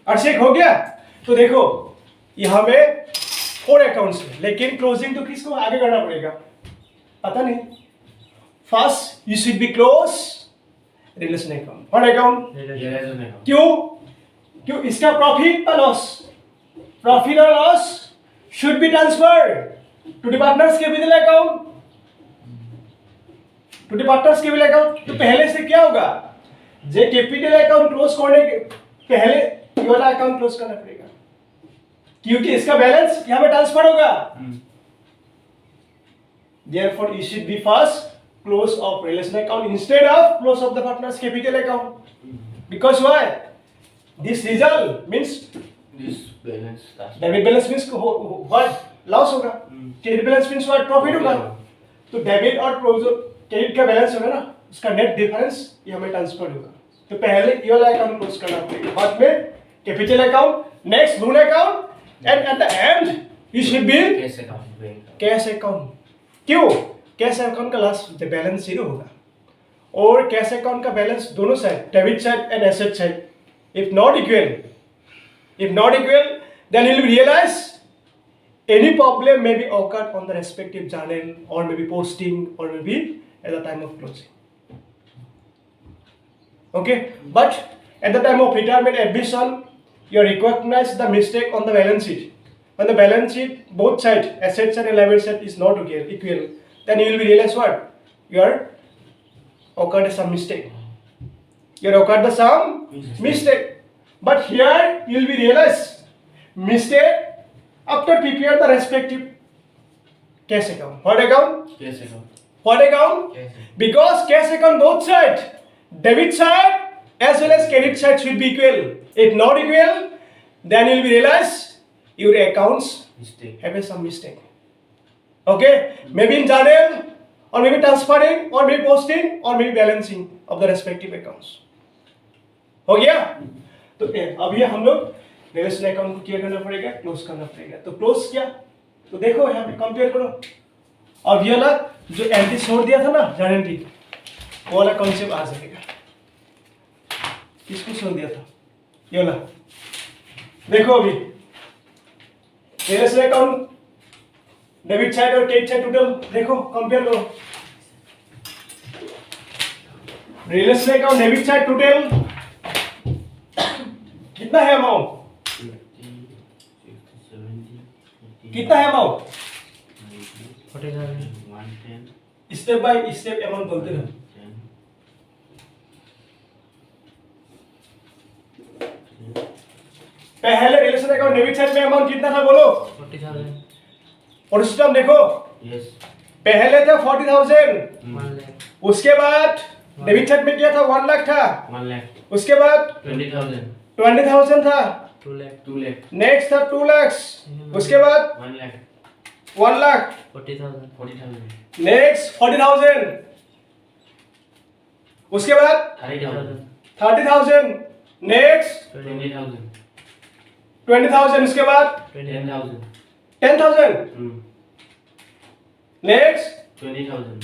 अर्शिक हो गया? तो देखो यहाँ में 4 अकाउंट्स है, लेकिन क्लोजिंग तो किसको आगे करना पड़ेगा पता नहीं। First you should be close relation account. What account? क्यों इसका प्रॉफिट और लॉस, प्रॉफिट और loss should be transferred to the partners capital account, to the partners capital account. तो पहले से क्या होगा? जे कैपिटल अकाउंट क्लोज करने के पहले ये वाला अकाउंट क्लोज करना पड़ेगा, क्योंकि इसका बैलेंस यहां पे ट्रांसफर होगा। Therefore you should be first close of relation account instead of close of the partner's capital account. Because why? This result means This balance last. Debit balance means what? Loss होगा. Credit balance means what? Profit होगा. तो debit और credit का balance होगा ना, उसका net difference ये हमें ट्रांसफर होगा. तो पहले ये वाला अकाउंट क्लोज करना पड़ेगा, बाद में capital account, next loan account and at the end you should be cash account, bank account. Cash account. क्यों? कैश अकाउंट का लास्ट बैलेंस जीरो होगा और कैश अकाउंट का बैलेंस दोनों side, debit side and asset side, if not equal, then you will realize any problem may be occurred on the respective journal or maybe posting or maybe at the time of closing. Okay, but at the time of retirement admission, you recognize the mistake on the balance sheet. When the balance sheet, both sides, asset side and liability side is not equal, then you will realize what? You are occurred some mistake. You occurred the some mistake. But here you will be realize mistake after prepare the respective cash account. What account? Cash account. What account? Cash account. Because cash account both sides, debit side as well as credit side should be equal. If not equal, then you will be realize your accounts Mistake. have some mistake. Okay, maybe in journal or maybe transferring or maybe posting or maybe balancing of the respective accounts. हो गया? तो अभी हम लोग realisation account को क्या करना पड़ेगा? क्लोज करना पड़ेगा. तो क्लोज क्या? तो देखो यहाँ पे कंपेयर करो. अब ये वाला जो एंटी छोड़ दिया था ना गारंटी, वो वाला कॉन्सेप्ट आ जाएगा. किसको छोड़ दिया था? ये वाला देखो. अभी रिलेशन अकाउंट डेबिट साइड और क्रेडिट साइड टोटल देखो, कंपेयर करो. Relation account debit side total कितना है अमाउंट? कितना है amount? 40,000. 110. Step by step amount बोलते रहो. पहले रिलेशन अकाउंट डेबिट साइड में अमाउंट कितना था बोलो? 40,000. और सिस्टम देखो, Yes. पहले था 40,000, 1 lakh. उसके बाद डेबिट साइड में क्या था? 1 लाख था. 1 lakh. उसके बाद 20,000. 20,000 था. 2 lakh. 2 lakh. नेक्स्ट था 2 लाख. उसके बाद 1 lakh. 1 लाख. 40,000. 40,000. नेक्स्ट 40,000. उसके बाद 30,000. 30,000. नेक्स्ट 20,000. 20,000. उसके बाद 10,000. 10,000. नेक्स्ट 20,000.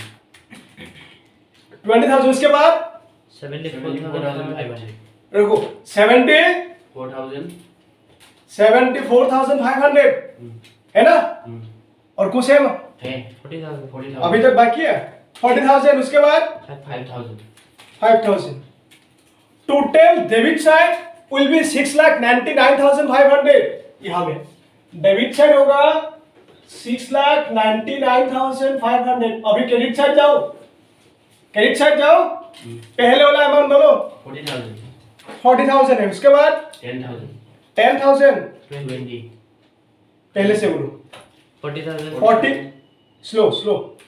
20,000. उसके बाद 74,500. रुको 4,000. 74,500 है ना? और कुछ है 40,000. 40,000. अभी तक बाकी है 40,000. उसके बाद 5,000. 5,000. Total debit side will be 6,99,500. यहाँ में डेबिट साइड होगा 6,99,500. अभी क्रेडिट साइड जाओ, क्रेडिट साइड जाओ. पहले वाला अमाउंट बोलो 40,000. 40,000 है. उसके बाद 10,000. 10,000. 20. पहले से बोलो 40,000. 40. Slow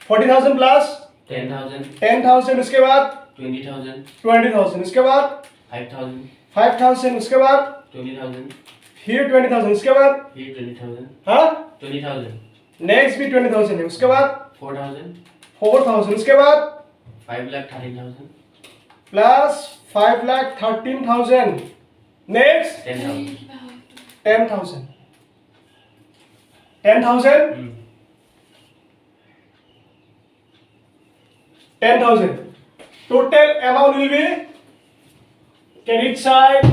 40,000 plus 10,000. 10,000. उसके बाद 20,000. 20,000. उसके बाद 5,000. 5,000. उसके बाद 20,000. फिर 20,000. उसके बाद फिर 20,000. हाँ 20,000. नेक्स्ट भी 20,000 है. उसके बाद 4,000. 4,000. उसके बाद 5,13,000. Plus 5,13,000. Next 10,000. 10,000. 10,000. 10,000. Total amount will be credit side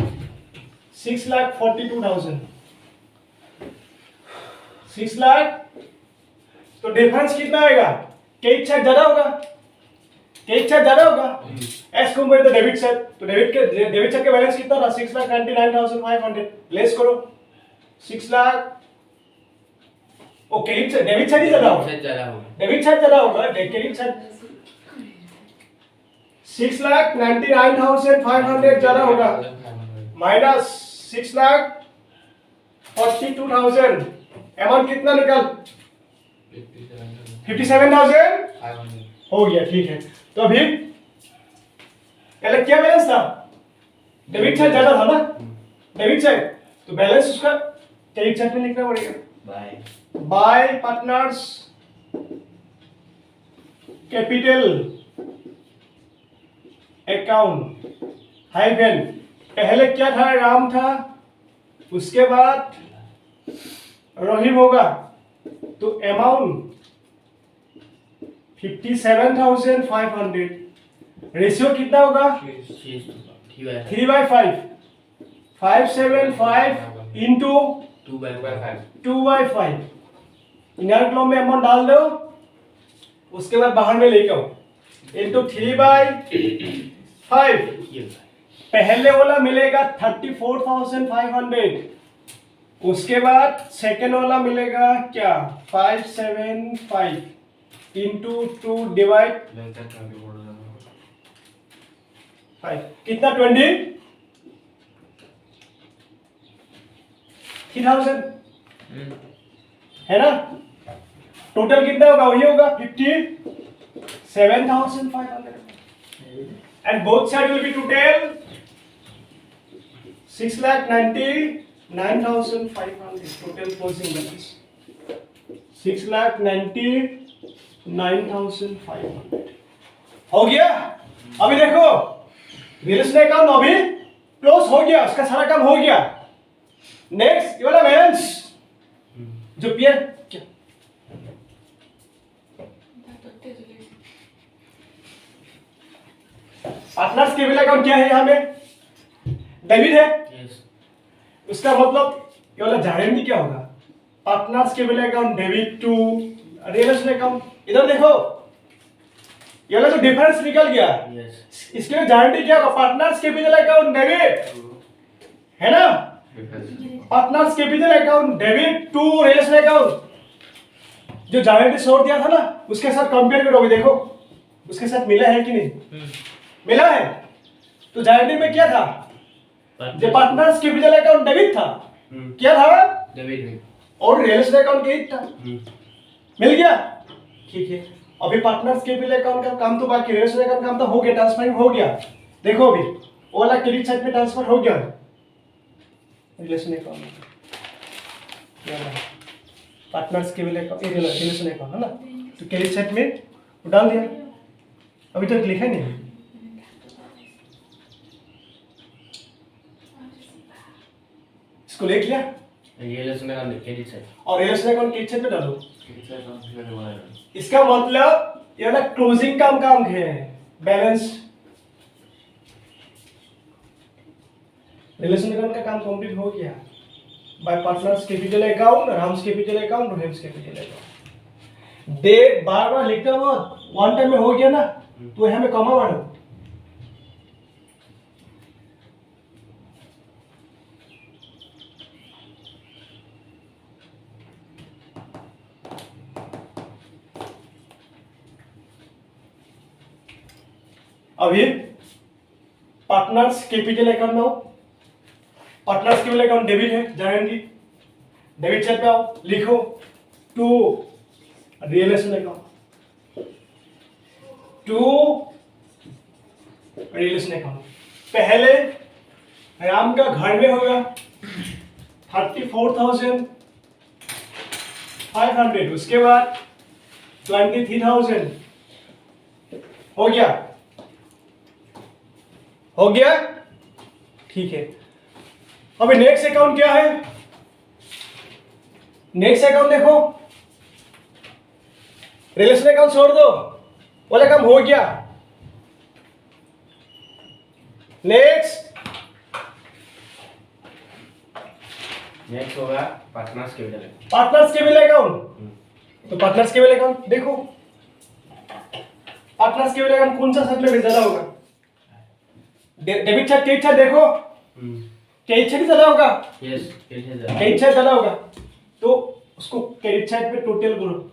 6,42,000. 6 lakh. तो डिफरेंस कितना आएगा? क्रेडिट साइड ज्यादा होगा, क्रेडिट साइड ज्यादा होगा as compare to debit side. तो डेबिट साइड का बैलेंस कितना था? 6,99,500. लेस करो 6 lakh. Oh credit side debit side ही ज्यादा होगा, ज़्यादा होगा. डेबिट साइड ज्यादा होगा. क्रेडिट साइड 6,99,500 ज्यादा होगा माइनस 6,42,000. अमाउंट कितना निकल? 57,500. हो गया, ठीक है। तो अभी पहले क्या बैलेंस था? डेबिट साइड ज्यादा था ना, डेबिट साइड, तो बैलेंस उसका क्रेडिट साइड में लिखना पड़ेगा। By by partners capital account hyphen, पहले क्या था? राम था, उसके बाद रहीम होगा, तो अमाउंट 57,500, रेशियो कितना होगा? 3/5, 575 इंटू 2/5 2/5, इनर कॉलम में अमाउंट डाल दो, उसके बाद बाहर में लेके आओ, इंटू 3/5, पहले वाला मिलेगा 34,500, उसके बाद सेकेंड वाला मिलेगा क्या? 575 इंटू 2 डिवाइड 5, कितना? 23,000 है ना? टोटल कितना होगा? वही होगा 57,500, and both side will be total 6,99,500 total closing balance, 6,99,500 हो गया। अभी देखो रिलेशन अकाउंट अभी क्लोज हो गया, उसका सारा काम हो गया। नेक्स्ट ये वाला बैलेंस जो पीएल क्या पार्टनर्स केबल अकाउंट क्या है? यहाँ में डेबिट है, उसका मतलब ये वाला गारंटी क्या होगा? Partners capital account debit to relation account. इधर देखो ये वाला जो डिफरेंस निकल गया, इसके लिए गारंटी क्या होगा? पार्टनर्स कैपिटल अकाउंट डेबिट है ना, partners capital account debit to relation account. जो गारंटी छोड़ दिया था ना, उसके साथ कंपेयर करोगे, देखो उसके साथ मिला है कि नहीं? मिला है। तो गारंटी में क्या था? जो पार्टनर्स कैपिटल अकाउंट डेबिट था, क्या था? डेबिट, और रिलेशन अकाउंट क्रेडिट था, मिल गया, ठीक है। अभी पार्टनर्स कैपिटल अकाउंट का काम तो बाकी, रिलेशन अकाउंट काम तो हो गया, ट्रांसफरिंग हो गया। देखो अभी वो वाला क्रेडिट साइड में ट्रांसफर हो गया रिलेशन अकाउंट में, partners capital account relation account है ना, तो क्रेडिट साइड में वो डाल दिया। अभी तक लिखा नहीं, इसको लिख लिया रिलेशन अकाउंट क्रेडिट साइड और रिलेशन अकाउंट क्रेडिट साइड में डालो। क्रेडिट साइड ट्रांसफर इसका मतलब ये वाला क्लोजिंग काम है, बैलेंस रिलेशन अकाउंट का काम कंप्लीट हो गया bye partners capital account, Ram's capital account और हेम्स कैपिटल अकाउंट। डेट बार बार लिखते मत, वन टाइम में हो गया ना, तो यहाँ में कमा मारो। अभी पार्टनर्स कैपिटल अकाउंट में आओ, पार्टनर्स कैपिटल अकाउंट डेबिट है, गारंटी डेबिट साइड पे आओ, लिखो to relation account, to relation account. पहले राम का घर में होगा 34,500, उसके बाद 23,000 हो गया, हो गया, ठीक है। अभी नेक्स्ट अकाउंट क्या है? नेक्स्ट अकाउंट देखो, रिलेशन अकाउंट छोड़ दो, वाला काम हो गया। नेक्स्ट होगा partners capital account. Partners capital account, तो पार्टनर्स कैपिटल अकाउंट देखो, पार्टनर्स कैपिटल अकाउंट कौन सा साइड में ज्यादा होगा? डेबिट साइड क्रेडिट साइड देखो, क्रेडिट साइड ज्यादा होगा, यस क्रेडिट साइड ज्यादा होगा, तो उसको क्रेडिट साइड पे टोटल करो।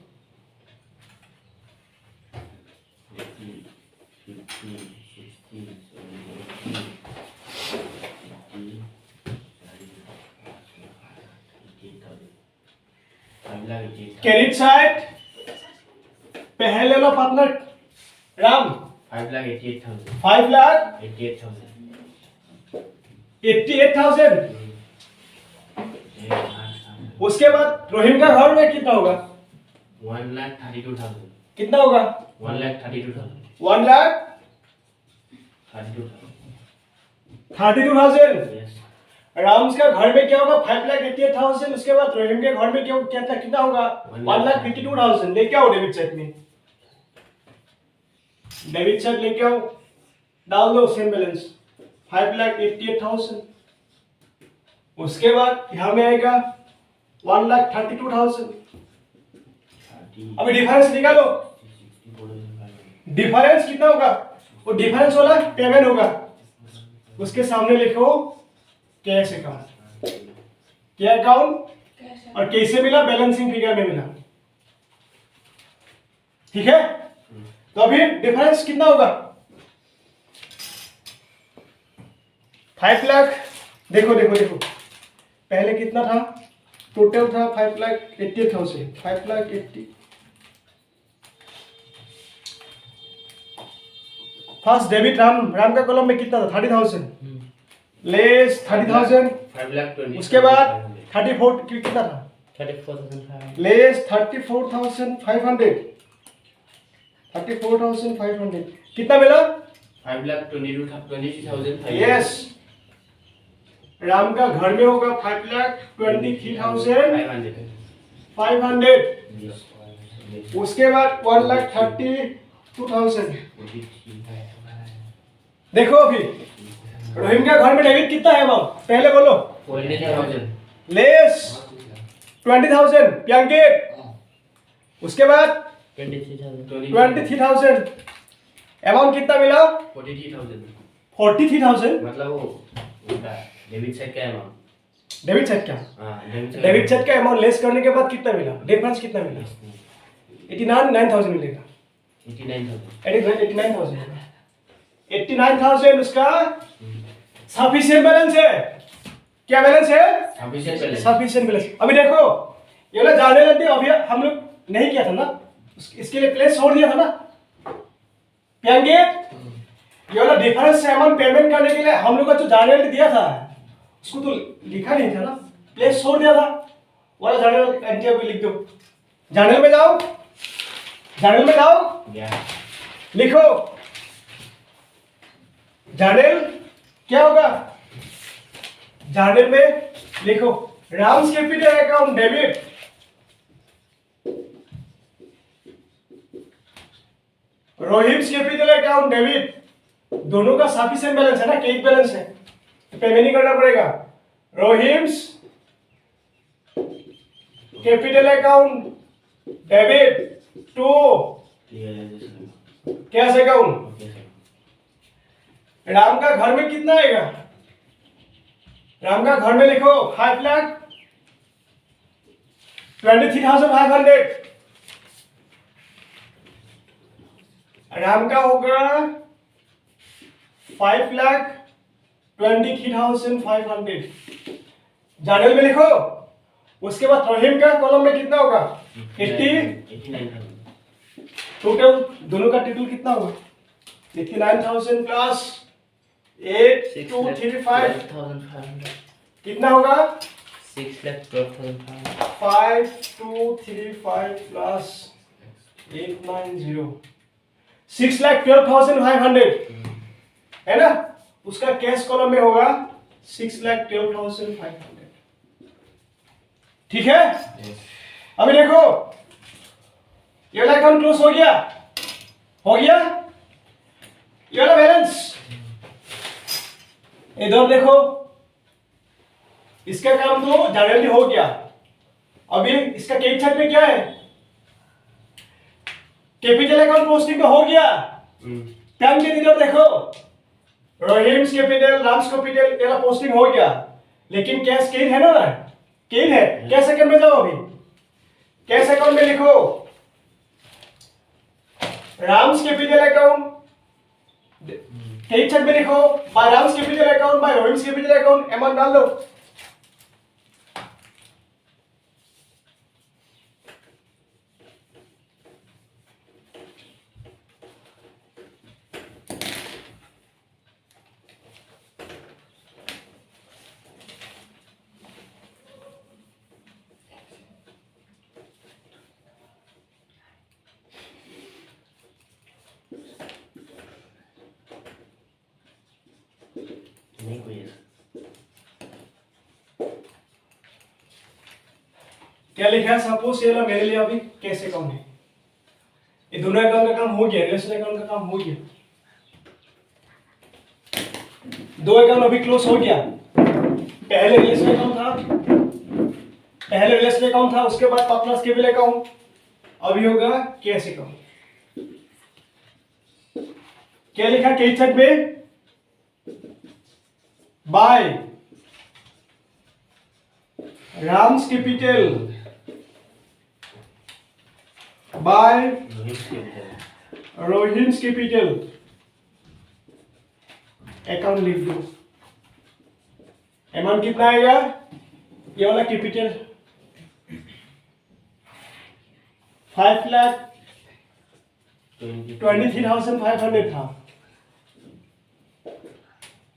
क्रेडिट साइड पहले लो पार्टनर राम 5,88,000 5,88,000 उसके बाद रोहिम का घर में कितना होगा 1,32,000 कितना होगा 1,32,000 1,32,000 yes राम्स का घर में क्या होगा 5,88,000 उसके बाद रोहिम के घर में क्या कितना होगा 1,52,000 लेके आओ डेबिट साइड में डेबिट साइड लेके आओ डाल दो सेम बैलेंस 5,88,000 उसके बाद यहाँ में आएगा 1,32,000 अभी डिफरेंस निकालो डिफरेंस कितना होगा वो डिफरेंस वाला पेमेंट होगा उसके सामने लिखो कैश अकाउंट क्या अकाउंट और कैसे मिला बैलेंसिंग फिगर में मिला ठीक है तो अभी डिफरेंस कितना होगा 5 लाख देखो पहले कितना था टोटल था 5,80,000 5,80,000 फर्स्ट डेबिट राम का कॉलम में कितना था 30,000 लेस 30,000 5,20,000 उसके बाद 34 कितना था 34,500 लेस 34,500 34,500 कितना मिला 5,22,000 यस राम का घर में होगा 5,23,500 उसके बाद 1,32,000 देखो अभी रोहिम का घर में डेबिट कितना है मैम पहले बोलो 20,000 लेस 20,000 प्यांकेट उसके बाद 23,000 अमाउंट कितना मिला 43,000 43,000 मतलब वो उनका डेबिट साइड का अमाउंट डेबिट सेट का हाँ डेबिट सेट का अमाउंट लेस करने के बाद कितना मिला डिफरेंस कितना मिला 89,000 मिलेगा 89,000 89,000 उसका सफिशिएंट बैलेंस है क्या बैलेंस है सफिशिएंट बैलेंस अभी देखो ये वाला जाने लेते अभी हम लोग नहीं किया था ना इसके लिए प्लेस छोड़ दिया था ना प्यांगे ये वाला डिफरेंस अमाउंट पेमेंट करने के लिए हम लोग को जो जाने दिया था उसको तो लिखा नहीं था ना प्लेस छोड़ दिया था वाला जाने एंटी अभी लिख दो जाने में जाओ लिखो जानेल क्या होगा जानेल में लिखो Ram's capital account debit Rohim's capital account debit दोनों का सफिशिएंट बैलेंस है ना कैश बैलेंस है तो पेमेंट नहीं करना पड़ेगा Rohim's capital account debit to cash account Ram का घर में कितना आएगा राम का घर में लिखो 5,23,500 राम का होगा 5,23,500 जानल में लिखो उसके बाद रोहिम का कॉलम में कितना होगा 89,000 टोटल दोनों का टोटल कितना होगा 89,000 प्लस 8,235 कितना होगा 6,12,500 5,235 प्लस 890 6,12,500 है ना उसका कैश कॉलम में होगा 6,12,500 ठीक है अभी देखो ये वाला अकाउंट क्लोज हो गया ये वाला बैलेंस इधर देखो इसका काम तो जनरली हो गया अभी इसका कैश चेक में क्या है कैपिटल अकाउंट पोस्टिंग तो हो गया टाइम के इधर देखो रोहिम्स कैपिटल राम्स कैपिटल ये पोस्टिंग हो गया लेकिन कैश केन है ना केन है कैश अकाउंट में जाओ अभी कैश अकाउंट में लिखो Ram's capital account cash check में लिखो by Ram's capital account by Rohim's capital account amount डाल दो नहीं कोई है। क्या लिखा है? सपोज ये मेरे लिए अभी कैश अकाउंट है, ये दोनों अकाउंट का काम हो गया, रिलेशन अकाउंट का काम हो गया, दो अकाउंट अभी क्लोज हो गया। पहले रिलेशन अकाउंट था, उसके बाद पार्टनर्स के बिल अकाउंट, अभी होगा कैश अकाउंट। क्या लिखा के चेक में? By Ram's capital, by Rohim's capital, account लिख दो। अमाउंट कितना आएगा? ये वाला कैपिटल 5,23,500 था।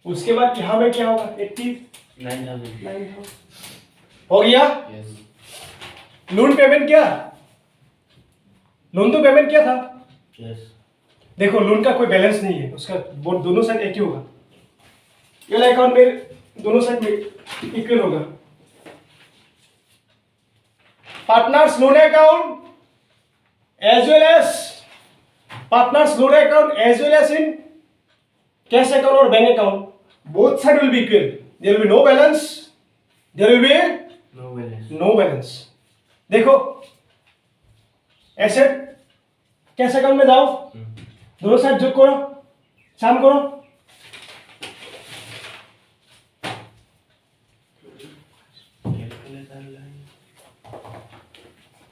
उसके बाद यहां में क्या होगा? 89,000 हो गया। लोन पेमेंट क्या? लोन तो पेमेंट क्या था? देखो लोन का कोई बैलेंस नहीं है, उसका वो दोनों साइड एक ही होगा। ये वाला अकाउंट में दोनों साइड में इक्वल होगा। Partners loan account as well as partners loan account as well as in cash account or bank account, both side will be equal. There will be no balance, there will be no balance. देखो asset cash account में जाओ, दोनों side जोड़ करो, सम करो।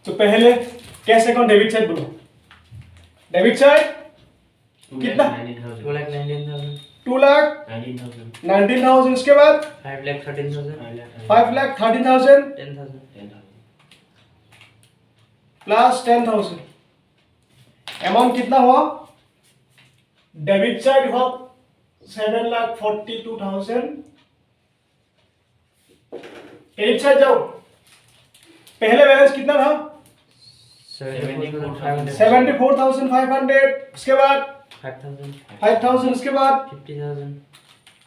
तो पहले cash account debit side बोलो। डेबिट साइड कितना? 2,19,000, 2,19,000। उसके बाद 5,13,000, 5,13,000 10,000, प्लस 10,000। अमाउंट कितना हुआ? डेबिट साइड हुआ 7,42,000। क्रेडिट साइड जाओ, पहले बैलेंस कितना था? 74,500। उसके बाद 5,000। उसके बाद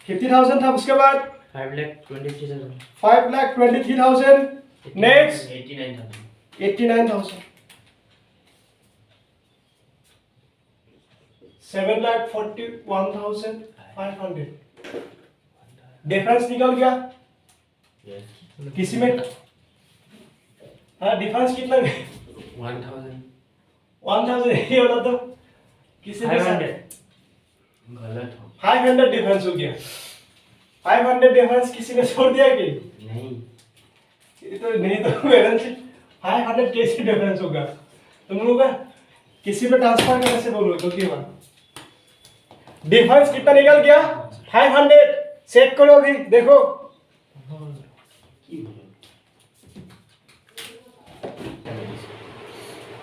50,000 था। उसके बाद 5,23,000, 5,23,000। नेक्स्ट 89,000। 7,41,500। डिफरेंस निकल गया किसी में? हाँ डिफरेंस कितना? 1,000 ये वाला तो किसी में 500 डिफरेंस हो गया। 500 डिफरेंस किसी ने छोड़ दिया कि नहीं? ये तो नहीं, तो बैलेंस 500 कैसे डिफरेंस होगा? तुम लोगों का किसी में ट्रांसफर करने से बोलो तो क्या बात? डिफरेंस कितना निकल गया? 500। चेक करो अभी, देखो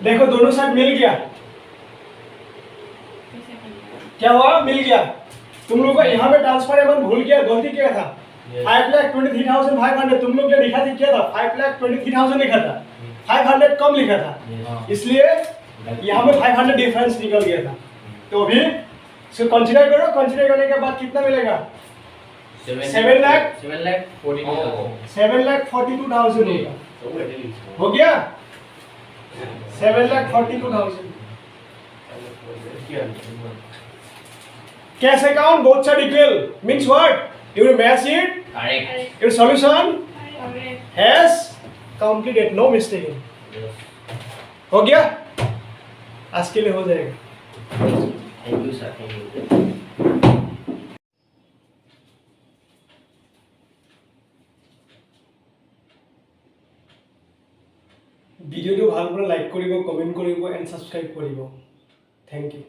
देखो दोनों साइड मिल गया। क्या हुआ? मिल गया। तुम लोग का यहाँ पे ट्रांसफर अमाउंट भूल गया, गलती क्या था? 5,23,500 तुम लोग जो लिखा था क्या था? 5,23,000 लिखा था, 500 कम लिखा था, इसलिए यहाँ पे 500 डिफरेंस निकल गया था। तो अभी इसको कंसीडर करो, कंसीडर करने के बाद कितना मिलेगा? 7,42,000 होगा। हो गया 7,42,000। Cash account both side equal means what? You will match it. Correct. Your solution has completed, no mistake. हो गया? आज के लिए हो जाएगा। Thank you sir. Thank you. ভিডিওটো ভাল পালে লাইক কৰিব, কমেন্ট কৰিব এণ্ড সাবস্ক্ৰাইব কৰিব। Thank you.